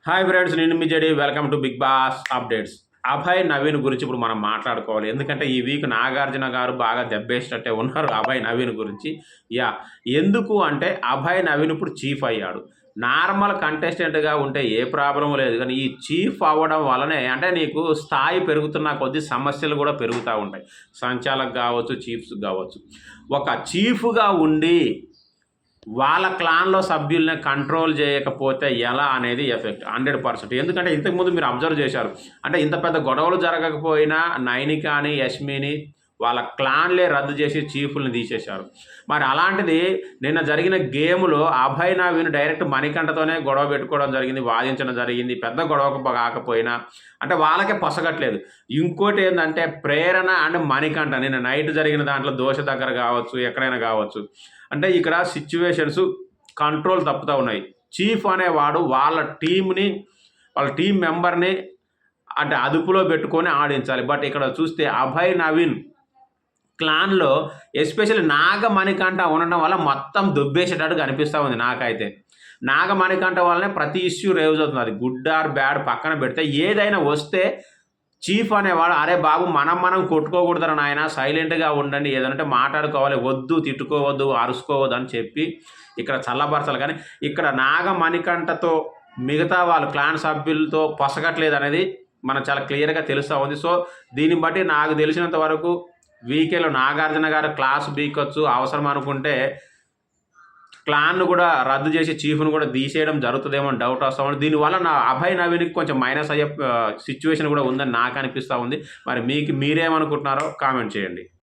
Hi friends, నేను మీ జడి. Welcome to Bigg Boss updates. Abhay Naveen గురించి ఇప్పుడు మనం మాట్లాడుకోవాలి. ఎందుకంటే ఈ వీక్ నాగార్జున గారు బాగా దెబ్బేసినట్టే ఉన్నారు అభయ్ నవీన్ గురించి. యా ఎందుకు అంటే అభయ్ నవీన్ ఇప్పుడు చీఫ్ అయ్యాడు. నార్మల్ కంటెస్టెంట్గా ఉంటే ఏ ప్రాబ్లం లేదు, కానీ ఈ చీఫ్ అవ్వడం వలనే అంటే నీకు స్థాయి పెరుగుతున్న కొద్దీ సమస్యలు కూడా పెరుగుతూ ఉంటాయి. సంచాలక్ కావచ్చు, చీఫ్స్ కావచ్చు. ఒక చీఫ్గా ఉండి వాళ్ళ క్లాన్‌లో సభ్యుల్ని కంట్రోల్ చేయకపోతే ఎలా అనేది ఎఫెక్ట్ 100%. ఎందుకంటే ఇంతకుముందు మీరు అబ్జర్వ్ చేశారు. అంటే ఇంత పెద్ద గొడవలు జరగకపోయినా నైనికాని, యష్మిని వాళ్ళ క్లాన్‌లే రద్దు చేసి చీఫ్‌లని తీసేశారు. మరి అలాంటిది నిన్న జరిగిన గేమ్‌లో అభయ్ నవీన్ డైరెక్ట్ మణికంఠతోనే గొడవ పెట్టుకోవడం జరిగింది, వాదించడం జరిగింది. పెద్ద గొడవకు కాకపోయినా అంటే వాళ్ళకే పొసగట్లేదు. ఇంకోటి ఏందంటే ప్రేరణ అండ్ మణికంఠ నిన్న నైట్ జరిగిన దాంట్లో దోశ దగ్గర కావచ్చు, ఎక్కడైనా కావచ్చు. అంటే ఇక్కడ సిచ్యువేషన్స్ కంట్రోల్ తప్పుతూ ఉన్నాయి. చీఫ్ అనేవాడు వాళ్ళ టీమ్‌ని, వాళ్ళ టీమ్ మెంబర్‌ని అంటే అదుపులో పెట్టుకొని ఆడించాలి. బట్ ఇక్కడ చూస్తే అభయ్ నవీన్ క్లాన్‌లో ఎస్పెషల్లీ నాగమణికంఠ ఉండడం వల్ల మొత్తం దొబ్బేసేటట్టు కనిపిస్తూ ఉంది నాకైతే. నాగమణికంఠ వల్లనే ప్రతి ఇష్యూ రేజ్ అవుతుంది. అది గుడ్ ఆర్ బ్యాడ్ పక్కన పెడితే ఏదైనా వస్తే చీఫ్ అనేవాడు అరే బాబు మనం కొట్టుకోకూడదురా నాయన, సైలెంట్గా ఉండండి, ఏదంటే మాట్లాడుకోవాలి, వద్దు తిట్టుకోవద్దు, అరుసుకోవద్దు అని చెప్పి ఇక్కడ చల్లబరచాలి. కానీ ఇక్కడ నాగమణికంఠతో మిగతా వాళ్ళు క్లాన్ సభ్యులతో పొసగట్లేదు అనేది మనకు చాలా క్లియర్గా తెలుస్తూ ఉంది. సో దీన్ని బట్టి నాకు తెలిసినంత వరకు వీకేలో నాగార్జున గారు క్లాస్ బీకొచ్చు, అవసరం అనుకుంటే క్లాన్ను కూడా రద్దు చేసి చీఫ్ను కూడా తీసేయడం జరుగుతుందేమో అని డౌట్ వస్తూ ఉంది. దీనివల్ల నా అభయ్ నవీన్కి కొంచెం మైనస్ అయ్యే సిచ్యువేషన్ కూడా ఉందని నాకు అనిపిస్తూ ఉంది. మరి మీరేమనుకుంటున్నారో కామెంట్ చేయండి.